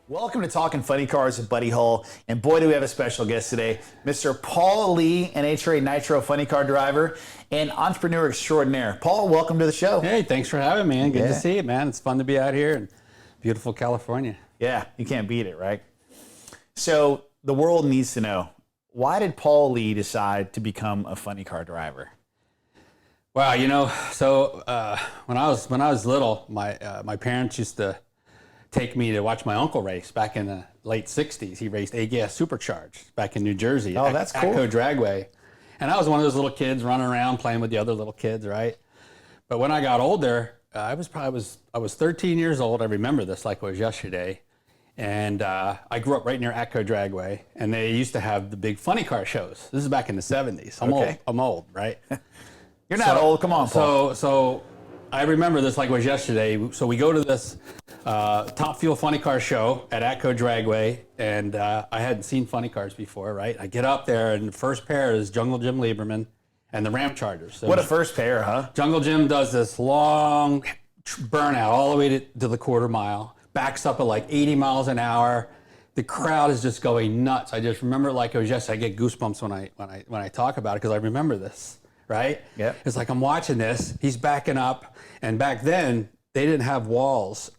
Welcome to Talking Funny Cars with Buddy Hull, and boy do we have a special guest today, Mr. Paul Lee, NHRA Nitro funny car driver and entrepreneur extraordinaire. Paul, welcome to the show. Hey, thanks for having me, man. Good to see you, man. It's fun to be out here in beautiful California. Yeah, you can't beat it, right? So the world needs to know, why did Paul Lee decide to become a funny car driver? Wow, you know, so when I was little, my parents used to take me to watch my uncle race back in the late 60s. He raced A-Gas Supercharged back in New Jersey. Oh, that's cool. Atco Raceway. And I was one of those little kids running around playing with the other little kids, right? But when I got older, I was 13 years old. I remember this like it was yesterday. And I grew up right near Atco Raceway, and they used to have the big funny car shows. This is back in the 70s. I'm old, right? You're not old. Come on, Paul. So I remember this like it was yesterday. So we go to this Top Fuel Funny Car show at Atco Raceway, and I hadn't seen funny cars before, right? I get up there, and the first pair is Jungle Jim Lieberman and the Ram Chargers. So what a first pair, huh? Jungle Jim does this long burnout all the way to the quarter mile, backs up at like 80 miles an hour. The crowd is just going nuts. I just remember it like it was yesterday. I get goosebumps when I talk about it because I remember this. Right? Yeah. It's like I'm watching this. He's backing up, and back then they didn't have walls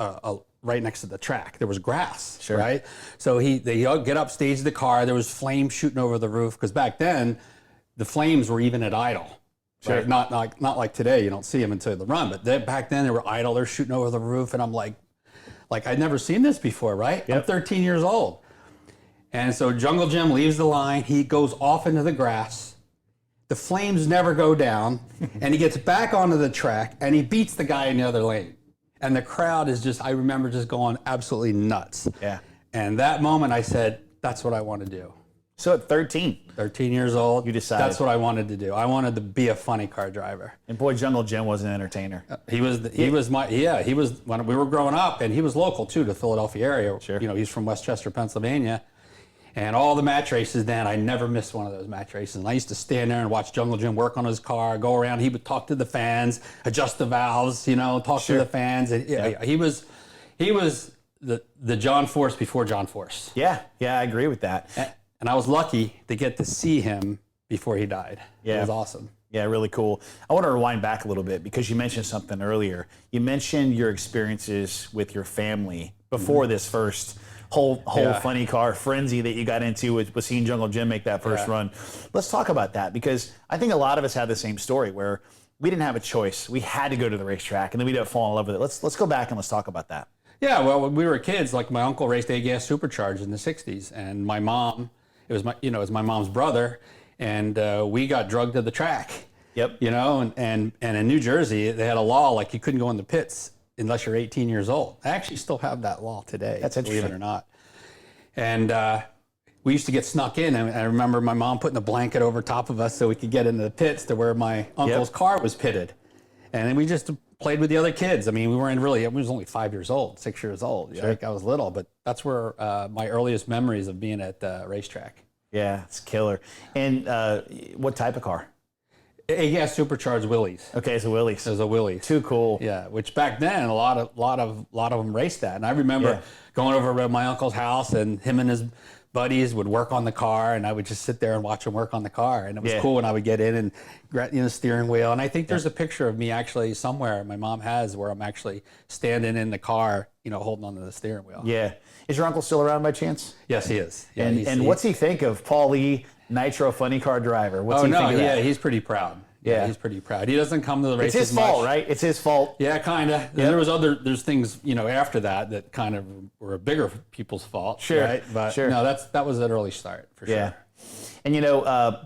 right next to the track. There was grass. Sure. Right? So they get up, stage the car. There was flames shooting over the roof because back then the flames were even at idle. Sure. Right? Not like today. You don't see them until the run. But back then they were idle. They're shooting over the roof, and I'm like I'd never seen this before. Right? Yep. I'm 13 years old, and so Jungle Jim leaves the line. He goes off into the grass. The flames never go down, and he gets back onto the track, and he beats the guy in the other lane. And the crowd is just, I remember just going absolutely nuts. Yeah. And that moment I said, that's what I want to do. So at 13 years old, you decided. That's what I wanted to do. I wanted to be a funny car driver. And boy, Jungle Jim was an entertainer. He was when we were growing up, and he was local too, to the Philadelphia area. Sure. You know, he's from Westchester, Pennsylvania. And all the match races then, I never missed one of those match races. And I used to stand there and watch Jungle Jim work on his car, go around. He would talk to the fans, adjust the valves, talk to the fans. And he was the John Force before John Force. Yeah, I agree with that. And I was lucky to get to see him before he died. Yeah. It was awesome. Yeah, really cool. I want to rewind back a little bit because you mentioned something earlier. You mentioned your experiences with your family before this first whole funny car frenzy that you got into with seeing Jungle Jim make that first run. Let's talk about that, because I think a lot of us have the same story where we didn't have a choice. We had to go to the racetrack, and then we didn't fall in love with it. Let's go back and let's talk about that. Yeah, well, when we were kids, like my uncle raced A-Gas Supercharged in the 60s, and my mom, it was my mom's brother, and we got drugged to the track. Yep. And in New Jersey, they had a law like you couldn't go in the pits unless you're 18 years old. I actually still have that law today. That's interesting. Believe it or not. And we used to get snuck in, and I remember my mom putting a blanket over top of us so we could get into the pits to where my uncle's car was pitted. And then we just played with the other kids. I mean, we weren't really, I was only 5 years old, 6 years old. Sure. Like I was little, but that's where my earliest memories of being at the racetrack. Yeah, it's killer. And what type of car? A-Gas Supercharged Willys. Okay, it's a Willys. It was a Willys. Too cool. Yeah, which back then a lot of them raced that, and I remember going over to my uncle's house, and him and his buddies would work on the car, and I would just sit there and watch them work on the car, and it was cool when I would get in and grab the steering wheel. And I think there's a picture of me actually somewhere my mom has where I'm actually standing in the car, holding onto the steering wheel. Yeah. Is your uncle still around by chance? Yes, he is. Yeah, and what's he think of Paul Lee, Nitro funny car driver? What's he think of that? He's pretty proud. Yeah, he's pretty proud. He doesn't come to the races much. It's his fault, right? It's his fault. Yeah, kind of. Yep. There's things, after that kind of were bigger people's fault. Sure. Right? But no, that was an early start for sure. Yeah. And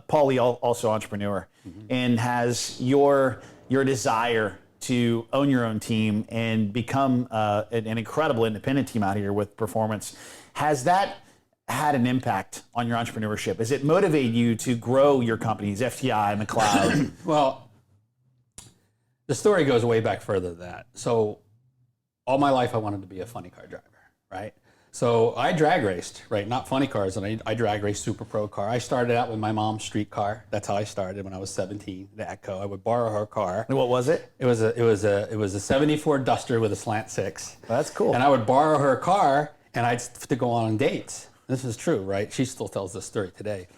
Paul Lee, also entrepreneur, and has your desire to own your own team and become an incredible independent team out here with performance. Has that had an impact on your entrepreneurship? Has it motivated you to grow your companies, FTI and McLeod? Well, the story goes way back further than that. So all my life I wanted to be a funny car driver, right? So I drag raced, right? Not funny cars, and I drag raced Super Pro car. I started out with my mom's street car. That's how I started when I was 17. The Atco. I would borrow her car. And what was it? It was a 74 Duster with a slant six. Well, that's cool. And I would borrow her car, and I'd to go on dates. This is true, right? She still tells this story today.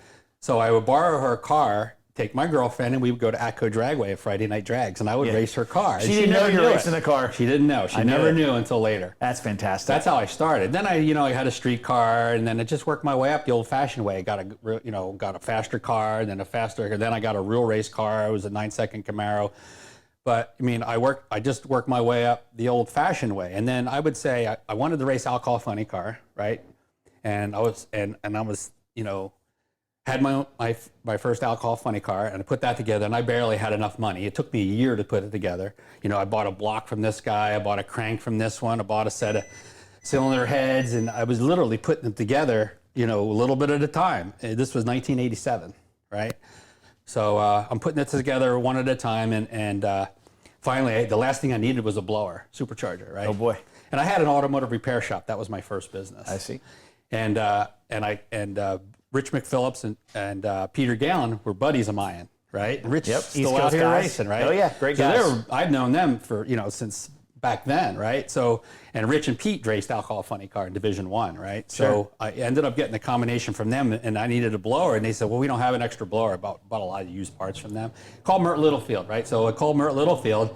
So I would borrow her car, take my girlfriend, and we would go to Atco Raceway at Friday night drags, and I would race her car. She didn't know you were racing the car. She didn't know. She never knew until later. That's fantastic. That's how I started. Then I had a street car, and then I just worked my way up the old-fashioned way. Got a faster car, and then a faster. Then I got a real race car. It was a 9-second Camaro. But I mean, I just worked my way up the old-fashioned way. And then I would say I wanted to race alcohol funny car, right? And I was had my first alcohol funny car, and I put that together, and I barely had enough money. It took me a year to put it together. I bought a block from this guy, I bought a crank from this one, I bought a set of cylinder heads, and I was literally putting them together, a little bit at a time. This was 1987, right? So I'm putting it together one at a time, and finally, the last thing I needed was a blower, supercharger, right? Oh boy! And I had an automotive repair shop. That was my first business. I see. And Rich McPhillips and Peter Gallon were buddies of mine, right? And Rich still out here racing, right? Oh yeah, great guys. I've known them for since back then, right? So, and Rich and Pete raced alcohol funny car in Division I, right? So I ended up getting a combination from them, and I needed a blower, and they said, well, we don't have an extra blower. I bought a lot of used parts from them. Called Mert Littlefield, right? So I called Mert Littlefield,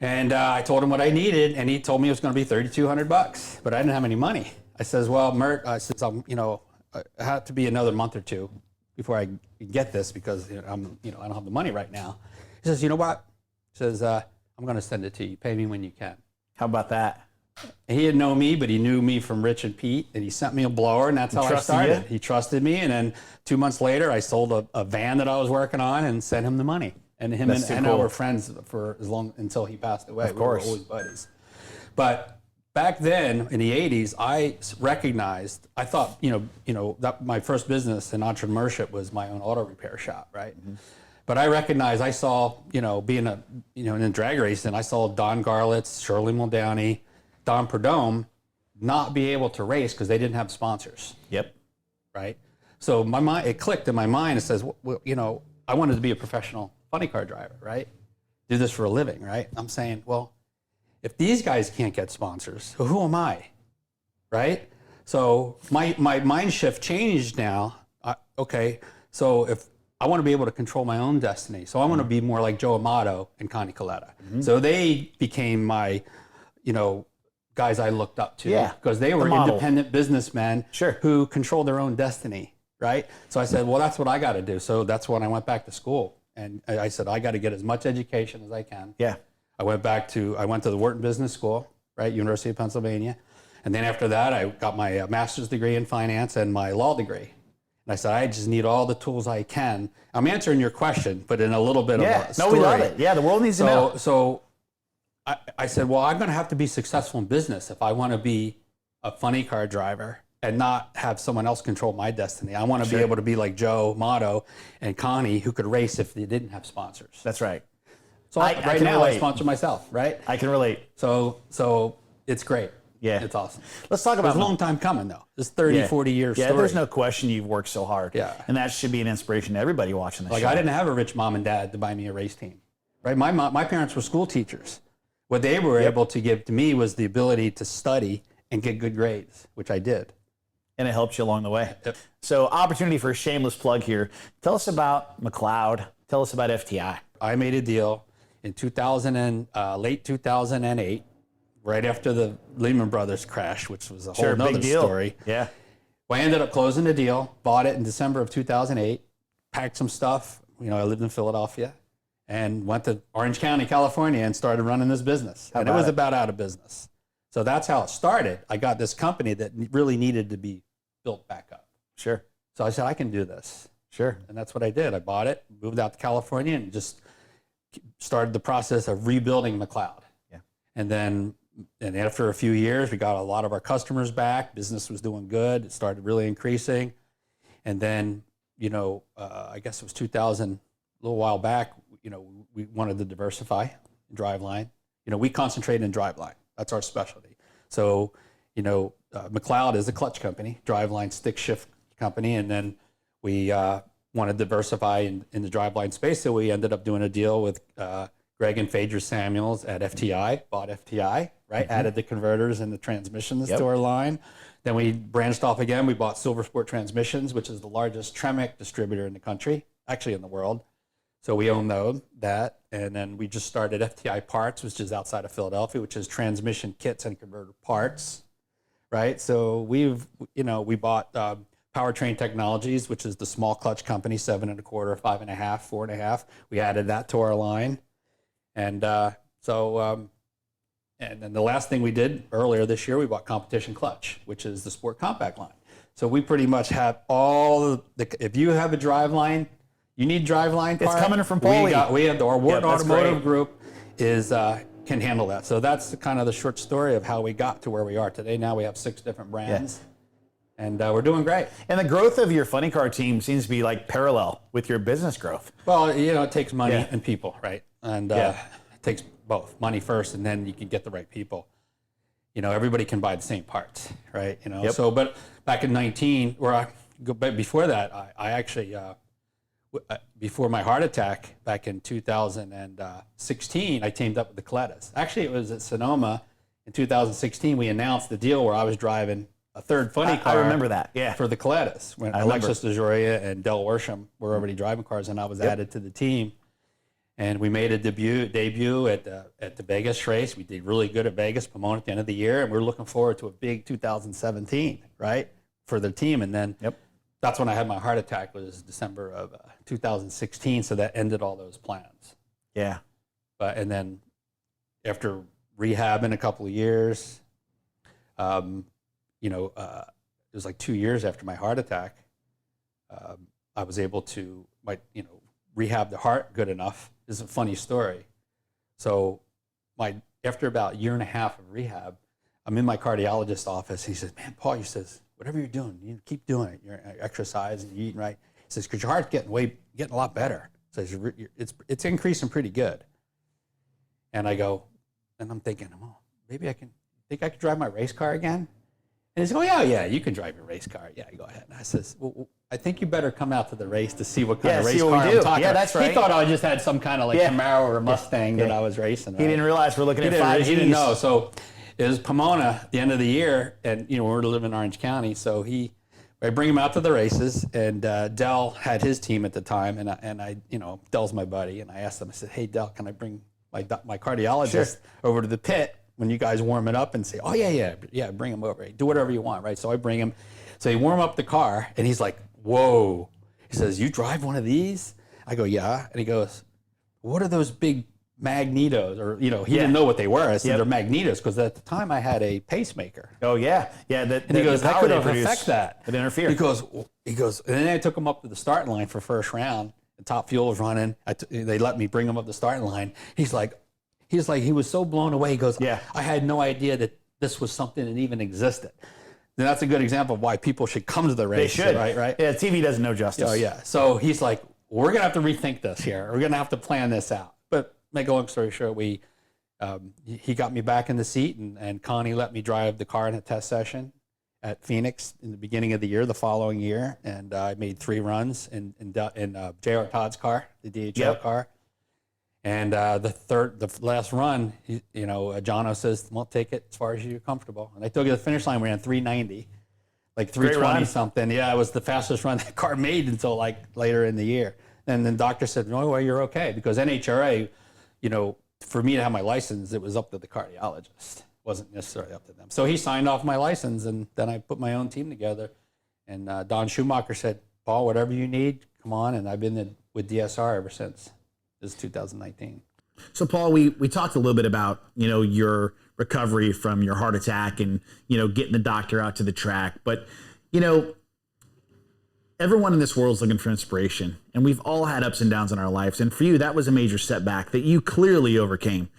and I told him what I needed, and he told me it was going to be $3,200, but I didn't have any money. I says, well, Mert, since I'm, I have to be another month or two before I get this because I don't have the money right now. He says, you know what? He says, I'm going to send it to you. Pay me when you can. How about that? And he didn't know me, but he knew me from Rich and Pete, and he sent me a blower, and that's how I started. He trusted me, and then 2 months later, I sold a van that I was working on and sent him the money. And him and I were friends for as long until he passed away. Of course, we were always buddies. But back then in the 80s, I recognized, I thought, that my first business in entrepreneurship was my own auto repair shop, right? Mm-hmm. But I recognized, I saw, being in drag racing, I saw Don Garlitz, Shirley Muldowney, Don Perdome not be able to race because they didn't have sponsors. Yep. Right? So my mind, it clicked in my mind. It says, well, I wanted to be a professional funny car driver, right? Do this for a living, right? I'm saying, well, if these guys can't get sponsors, who am I, right? So my mind shift changed now. So if I want to be able to control my own destiny, so I want to be more like Joe Amato and Connie Kalitta. Mm-hmm. So they became my, guys I looked up to because they were independent businessmen who controlled their own destiny, right? So I said, well, that's what I got to do. So that's when I went back to school, and I said, I got to get as much education as I can. Yeah. I went to the Wharton Business School, right, University of Pennsylvania. And then after that, I got my master's degree in finance and my law degree. And I said, I just need all the tools I can. I'm answering your question, but in a little bit of a story. No, we love it. Yeah, the world needs to know. So I said, well, I'm going to have to be successful in business if I want to be a funny car driver and not have someone else control my destiny. I want to be able to be like Joe Amato and Connie, who could race if they didn't have sponsors. That's right. So right now I sponsor myself, right? I can relate. So it's great. Yeah. It's awesome. Let's talk about it's a long time coming, though. It's 30, 40 years story. Yeah, there's no question you've worked so hard. Yeah. And that should be an inspiration to everybody watching this show. I didn't have a rich mom and dad to buy me a race team, right? My parents were school teachers. What they were able to give to me was the ability to study and get good grades, which I did. And it helps you along the way. Yep. So opportunity for a shameless plug here. Tell us about McLeod. Tell us about FTI. I made a deal in late 2008, right after the Lehman Brothers crash, which was a whole nother story. Yeah. Well, I ended up closing the deal, bought it in December of 2008, packed some stuff. I lived in Philadelphia and went to Orange County, California, and started running this business. And it was about out of business. So that's how it started. I got this company that really needed to be built back up. Sure. So I said, I can do this. Sure. And that's what I did. I bought it, moved out to California, and just started the process of rebuilding McLeod. Yeah. And after a few years, we got a lot of our customers back. Business was doing good. It started really increasing. And then, I guess it was 2000, a little while back, we wanted to diversify driveline. We concentrate in driveline. That's our specialty. So, McLeod is a clutch company, driveline stick shift company. And then we want to diversify in the driveline space. So we ended up doing a deal with Greg and Phaedra Samuels at FTI, bought FTI, right? Added the converters and the transmissions to our line. Then we branched off again. We bought Silver Sport Transmissions, which is the largest Tremec distributor in the country, actually in the world. So we own that. And then we just started FTI Parts, which is outside of Philadelphia, which is transmission kits and converter parts, right? So we bought Powertrain Technologies, which is the small clutch company, 7 1/4, 5 1/2, 4 1/2. We added that to our line. And and then the last thing we did earlier this year, we bought Competition Clutch, which is the Sport Compact line. So we pretty much have all if you have a driveline, you need driveline part. It's coming from Paulie. We have our Wharton Automotive Group can handle that. So that's kind of the short story of how we got to where we are today. Now we have 6 different brands. And we're doing great. And the growth of your funny car team seems to be like parallel with your business growth. Well, it takes money and people, right? And it takes both money first, and then you can get the right people. Everybody can buy the same parts, right? So, but back in 19, before that, I actually, before my heart attack back in 2016, I teamed up with the Kalittas. Actually, it was at Sonoma in 2016. We announced the deal where I was driving a third funny car. I remember that, for the Kalittas. When Alexis DeJoria and Del Worsham were already driving cars, and I was added to the team. And we made a debut at the Vegas race. We did really good at Vegas, Pomona at the end of the year, and we're looking forward to a big 2017, right, for the team. And then that's when I had my heart attack, was December of 2016, so that ended all those plans. Yeah. And then after rehabbing a couple of years, it was like 2 years after my heart attack, I was able to, rehab the heart good enough. This is a funny story. So after about a year and a half of rehab, I'm in my cardiologist's office. He says, man, Paul, he says, whatever you're doing, you keep doing it. You're exercising, you're eating right. He says, because your heart's getting a lot better. So it's increasing pretty good. And I go, and I'm thinking, maybe I can drive my race car again? And he's going, yeah, you can drive your race car. Yeah, go ahead. And I says, well, I think you better come out to the race to see what kind of race car I'm talking about. Yeah, that's right. He thought I just had some kind of Camaro or Mustang that I was racing. Right? He didn't realize we're looking at 5Gs. He didn't know. So it was Pomona at the end of the year, and we were living in Orange County. So I bring him out to the races, and Del had his team at the time, and I Del's my buddy, and I asked him, I said, hey, Del, can I bring my cardiologist over to the pit when you guys warm it up and say, oh, yeah, bring him over. Do whatever you want, right? So I bring him. So he warm up the car, and he's like, whoa. He says, you drive one of these? I go, yeah. And he goes, what are those big magnetos? Or, he didn't know what they were. I said, they're magnetos, because at the time I had a pacemaker. Oh, yeah. Yeah. And he goes, that could affect that. It interfere. He goes, and then I took him up to the starting line for first round. The top fuel was running. They let me bring him up the starting line. He was so blown away. He goes, I had no idea that this was something that even existed. And that's a good example of why people should come to the race. They should. Right? Yeah, TV doesn't know justice. Oh, yeah. So he's like, we're going to have to rethink this here. We're going to have to plan this out. But make a long story short, he got me back in the seat, and Connie let me drive the car in a test session at Phoenix in the beginning of the year, the following year. And I made 3 runs in J.R. Todd's car, the DHL car. And the last run, Jono says, well, take it as far as you're comfortable. And I took it to the finish line. We ran 390, like 320 something. Yeah, it was the fastest run that car made until later in the year. And then the doctor said, no, well, you're okay. Because NHRA, for me to have my license, it was up to the cardiologist. It wasn't necessarily up to them. So he signed off my license, and then I put my own team together. And Don Schumacher said, Paul, whatever you need, come on. And I've been with DSR ever since. This is 2019. So, Paul, we talked a little bit about, your recovery from your heart attack and, getting the doctor out to the track. But, everyone in this world is looking for inspiration, and we've all had ups and downs in our lives. And for you, that was a major setback that you clearly overcame.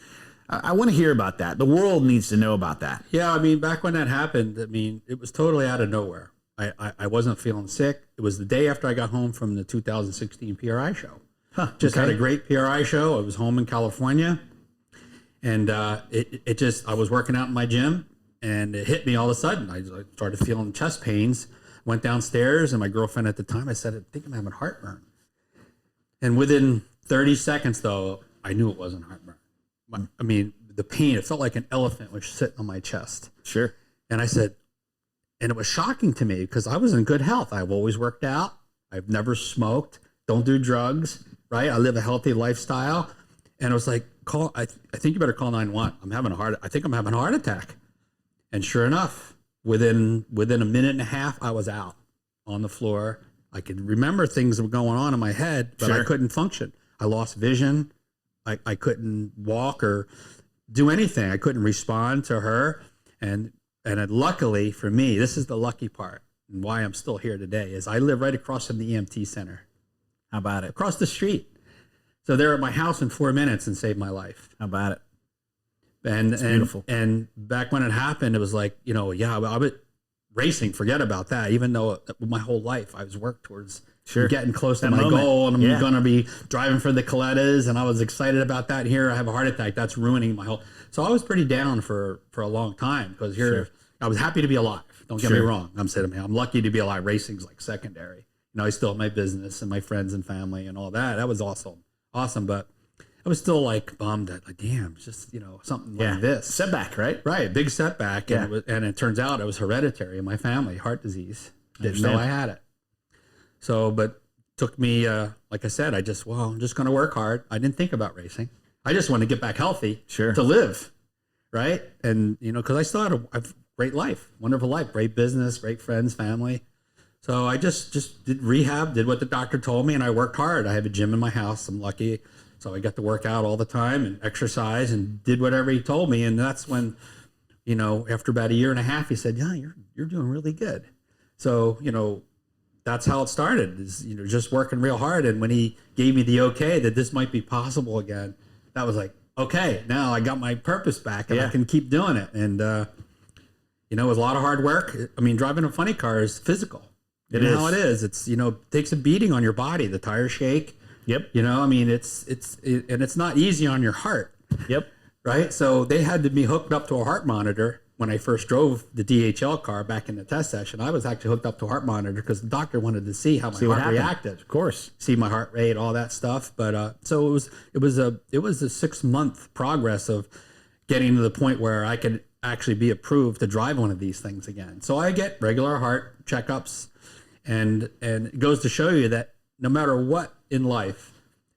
I want to hear about that. The world needs to know about that. Yeah, back when that happened, it was totally out of nowhere. I wasn't feeling sick. It was the day after I got home from the 2016 PRI show. Had a great PRI show. I was home in California, and I was working out in my gym, and it hit me all of a sudden. I started feeling chest pains. Went downstairs, and my girlfriend at the time, I said, I think I'm having heartburn. And within 30 seconds, though, I knew it wasn't heartburn. I mean, the pain, it felt like an elephant was sitting on my chest. Sure. And I said, and it was shocking to me because I was in good health. I've always worked out. I've never smoked, don't do drugs, right? I live a healthy lifestyle. And I was like, I think you better call 911. I think I'm having a heart attack. And sure enough, within a minute and a half, I was out on the floor. I could remember things that were going on in my head, but I couldn't function. I lost vision. I couldn't walk or do anything. I couldn't respond to her. And luckily for me, this is the lucky part and why I'm still here today, is I live right across from the EMT center. How about it? Across the street. So they're at my house in 4 minutes and saved my life. How about it? And beautiful. And back when it happened, it was like, I was racing, forget about that. Even though my whole life I was worked towards getting close to my goal, and I'm going to be driving for the Kalittas, and I was excited about that. Here I have a heart attack. That's ruining my whole. So I was pretty down for a long time because I was happy to be alive. Don't get me wrong. I'm lucky to be alive. Racing's like secondary. I still have my business and my friends and family and all that. That was awesome. But I was still like bummed that, like, damn, it's just, something like this. Setback, right? Right. Big setback. Yeah. And it turns out it was hereditary in my family, heart disease. Didn't know I had it. So, but took me, like I said, I'm just going to work hard. I didn't think about racing. I just want to get back healthy to live. Right. And, because I still had a great life, wonderful life, great business, great friends, family. So I just did rehab, did what the doctor told me, and I worked hard. I have a gym in my house. I'm lucky. So I got to work out all the time and exercise and did whatever he told me. And that's when, after about a year and a half, he said, yeah, you're doing really good. So, that's how it started, is, just working real hard. And when he gave me the okay that this might be possible again, that was like, okay, now I got my purpose back and I can keep doing it. And, it was a lot of hard work. I mean, driving a funny car is physical. It is how it is. It's, takes a beating on your body. The tires shake. Yep. It's not easy on your heart. Yep. Right. So they had to be hooked up to a heart monitor when I first drove the DHL car back in the test session. I was actually hooked up to a heart monitor because the doctor wanted to see how my heart reacted. Of course. See my heart rate, all that stuff. But so it was a 6-month progress of getting to the point where I could actually be approved to drive one of these things again. So I get regular heart checkups. And it goes to show you that no matter what in life,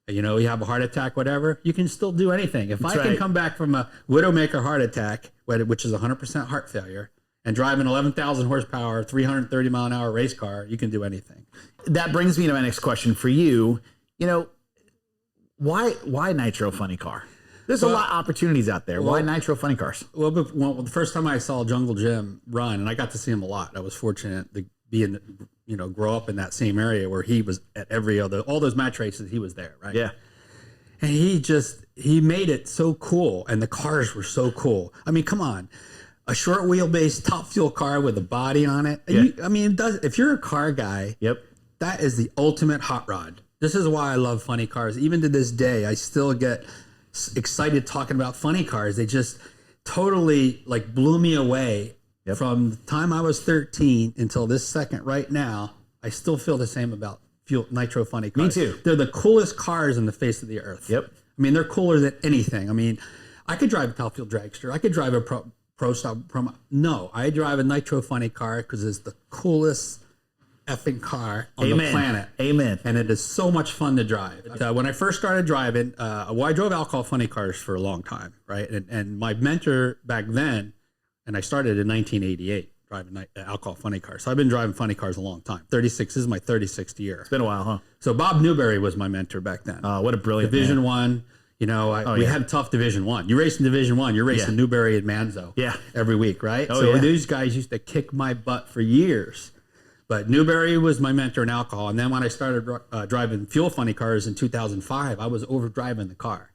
you have a heart attack, whatever, you can still do anything. If I can come back from a widowmaker heart attack, which is 100% heart failure, and drive an 11,000 horsepower, 330 mile an hour race car, you can do anything. That brings me to my next question for you. Why Nitro funny car? There's a lot of opportunities out there. Why Nitro funny cars? Well, the first time I saw Jungle Jim run, and I got to see him a lot, I was fortunate to be in, grow up in that same area where he was at all those match races, he was there, right? Yeah. And he made it so cool, and the cars were so cool. I mean, come on, a short wheelbase top fuel car with a body on it. Yeah. If you're a car guy, that is the ultimate hot rod. This is why I love funny cars. Even to this day, I still get excited talking about funny cars. They just totally blew me away. Yep. From the time I was 13 until this second right now, I still feel the same about Nitro funny cars. Me too. They're the coolest cars on the face of the earth. Yep. I mean, they're cooler than anything. I mean, I could drive a top fuel dragster. I could drive a pro stop. No, I drive a Nitro funny car because it's the coolest effing car on the planet. Amen. And it is so much fun to drive. When I first started driving, I drove alcohol funny cars for a long time, right? And my mentor back then, and I started in 1988 driving alcohol funny cars. So I've been driving funny cars a long time. 36 is my 36th year. It's been a while, huh? So Bob Newberry was my mentor back then. Oh, what a brilliant Division One. We had tough Division One. You race in Division One. You're racing Newberry and Manzo every week, right? These guys used to kick my butt for years. But Newberry was my mentor in alcohol. And then when I started driving fuel funny cars in 2005, I was overdriving the car.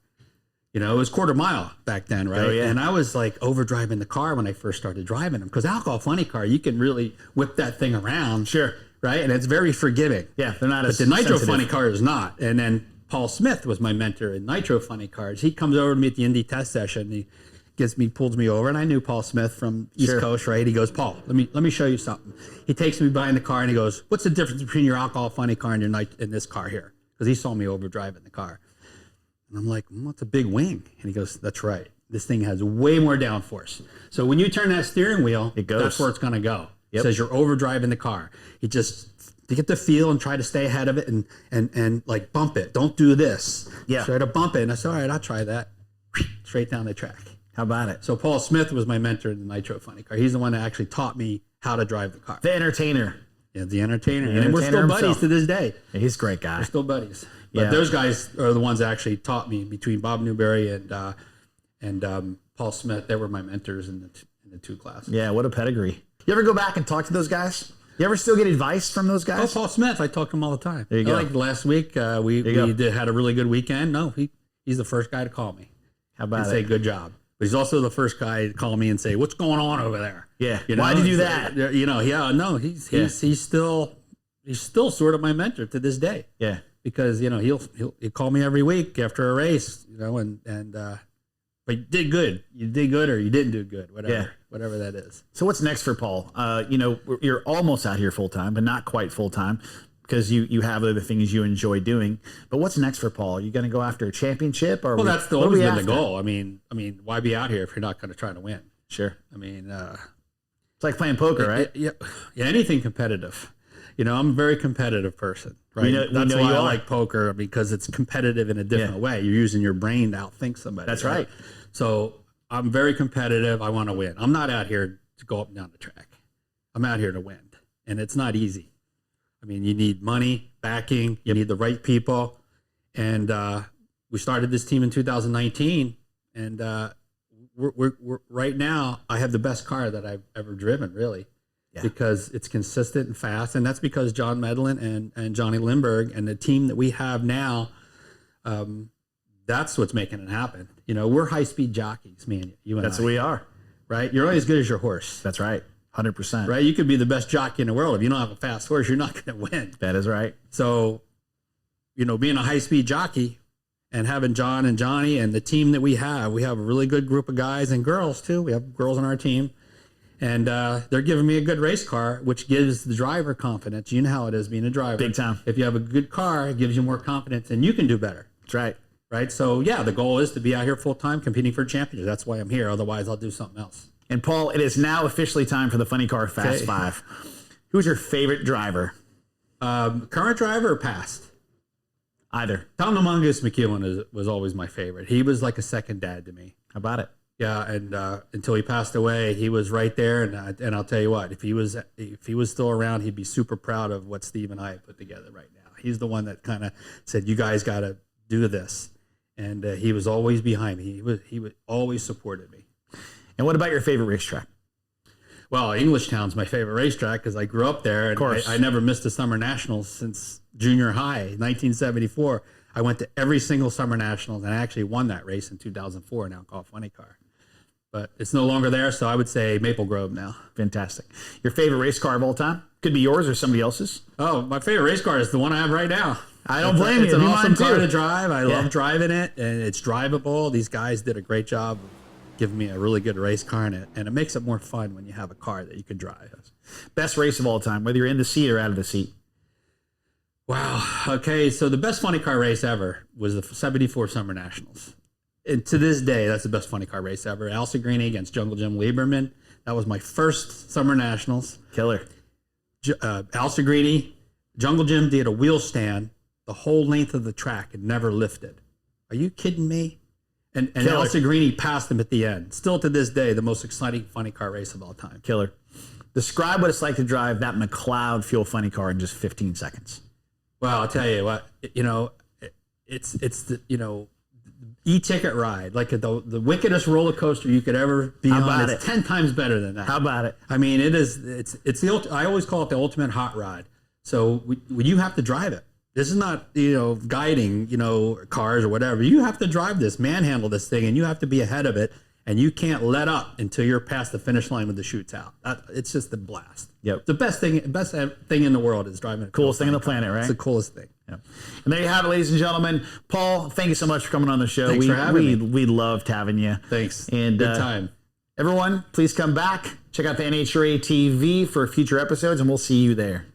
It was quarter mile back then, right? Oh, yeah. And I was overdriving the car when I first started driving them. Because alcohol funny car, you can really whip that thing around. Sure. Right? And it's very forgiving. Yeah, they're not as But the Nitro sensitive. funny car is not. And then Paul Smith was my mentor in Nitro funny cars. He comes over to me at the Indy test session. He pulls me over, and I knew Paul Smith from East Coast, right? He goes, Paul, let me show you something. He takes me behind the car and he goes, what's the difference between your alcohol funny car and in this car here? Because he saw me overdriving the car. And I'm like, what's a big wing? And he goes, that's right. This thing has way more downforce. So when you turn that steering wheel, it goes. That's where it's going to go. Yep. It says you're overdriving the car. You just to get the feel and try to stay ahead of it and like bump it. Don't do this. Yeah. Try to bump it. And I said, all right, I'll try that. Straight down the track. How about it? So Paul Smith was my mentor in the Nitro funny car. He's the one that actually taught me how to drive the car. The entertainer. Yeah, the entertainer. The and we're entertainer still buddies himself. to this day. Yeah, he's a great guy. We're still buddies. But those guys are the ones that actually taught me between Bob Newberry and Paul Smith. They were my mentors in the two classes. Yeah, what a pedigree. You ever go back and talk to those guys? You ever still get advice from those guys? Oh, Paul Smith. I talk to him all the time. There you go. Like last week, we had a really good weekend. No, he's the first guy to call me. How about and say good job. But he's also the first guy to call me and say, what's going on over there? Yeah. You know? Why'd you do that? You know, yeah, no, he's still sort of my mentor to this day. Yeah. Because, you know, he'll call me every week after a race, you know, but you did good. You did good or you didn't do good, whatever that is. So what's next for Paul? You know, you're almost out here full time, but not quite full time because you have other things you enjoy doing. But what's next for Paul? Are you going to go after a championship? Or that's always been the goal. I mean, why be out here if you're not going to try to win? Sure. I mean, it's like playing poker, right? Yeah, anything competitive. You know, I'm a very competitive person, right? That's why I like poker, because it's competitive in a different way. You're using your brain to outthink somebody. That's right. So I'm very competitive. I want to win. I'm not out here to go up and down the track. I'm out here to win. And it's not easy. I mean, you need money, backing, you need the right people. And we started this team in 2019. And we're right now, I have the best car that I've ever driven, really. Yeah. Because it's consistent and fast. And that's because John Medlin and Johnny Lindbergh and the team that we have now, that's what's making it happen. You know, we're high-speed jockeys, man. You and That's what we are. Right? You're only as good as your horse. That's right. 100%. Right? You could be the best jockey in the world. If you don't have a fast horse, you're not going to win. That is right. So, you know, being a high-speed jockey and having John and Johnny and the team that we have a really good group of guys and girls, too. We have girls on our team. And they're giving me a good race car, which gives the driver confidence. You know how it is being a driver. Big time. If you have a good car, it gives you more confidence and you can do better. That's right. Right? So, yeah, the goal is to be out here full-time competing for a championship. That's why I'm here. Otherwise, I'll do something else. And, Paul, it is now officially time for the Funny Car Fast Five. Who's your favorite driver? Current driver or past? Either. Tom the Mongoose McEwen was always my favorite. He was like a second dad to me. How about it? Yeah, and until he passed away, he was right there. And I'll tell you what, if he was still around, he'd be super proud of what Steve and I have put together right now. He's the one that kind of said, "You guys got to do this," and he was always behind me. He would always supported me. And what about your favorite racetrack? Well, Englishtown's my favorite racetrack because I grew up there. And of course. I never missed a Summer Nationals since junior high, 1974. I went to every single Summer Nationals, and I actually won that race in 2004, now called Funny Car. But it's no longer there, so I would say Maple Grove now. Fantastic. Your favorite race car of all time? Could be yours or somebody else's. Oh, my favorite race car is the one I have right now. I don't blame you. It's an awesome car to drive. I love Yeah. driving it, and it's drivable. These guys did a great job of giving me a really good race car, and it makes it more fun when you have a car that you can drive. Best race of all time, whether you're in the seat or out of the seat. Wow. Okay, so the best funny car race ever was the 74 Summer Nationals. And to this day, that's the best funny car race ever. Al Segrini against Jungle Jim Lieberman. That was my first Summer Nationals. Killer. Al Segrini, Jungle Jim did a wheel stand the whole length of the track and never lifted. Are you kidding me? And Al Segrini passed him at the end. Still to this day, the most exciting funny car race of all time. Killer. Describe what it's like to drive that McLeod fuel funny car in just 15 seconds. Well, I'll tell you what, you know, it's the, you know, e-ticket ride, like the wickedest roller coaster you could ever be on. It's 10 times better than that. How about it? I mean, it's the I always call it the ultimate hot rod. So when you have to drive it, this is not, you know, guiding, you know, cars or whatever. You have to drive this, manhandle this thing, and you have to be ahead of it. And you can't let up until you're past the finish line with the chutes out. It's just a blast. Yep. The best thing in the world is driving. Coolest thing on the planet, right? It's the coolest thing. Yep. And there you have it, ladies and gentlemen. Paul, thank you so much for coming on the show. Thanks for having me. We loved having you. Thanks. And good time. Everyone, please come back. Check out the NHRA TV for future episodes, and we'll see you there.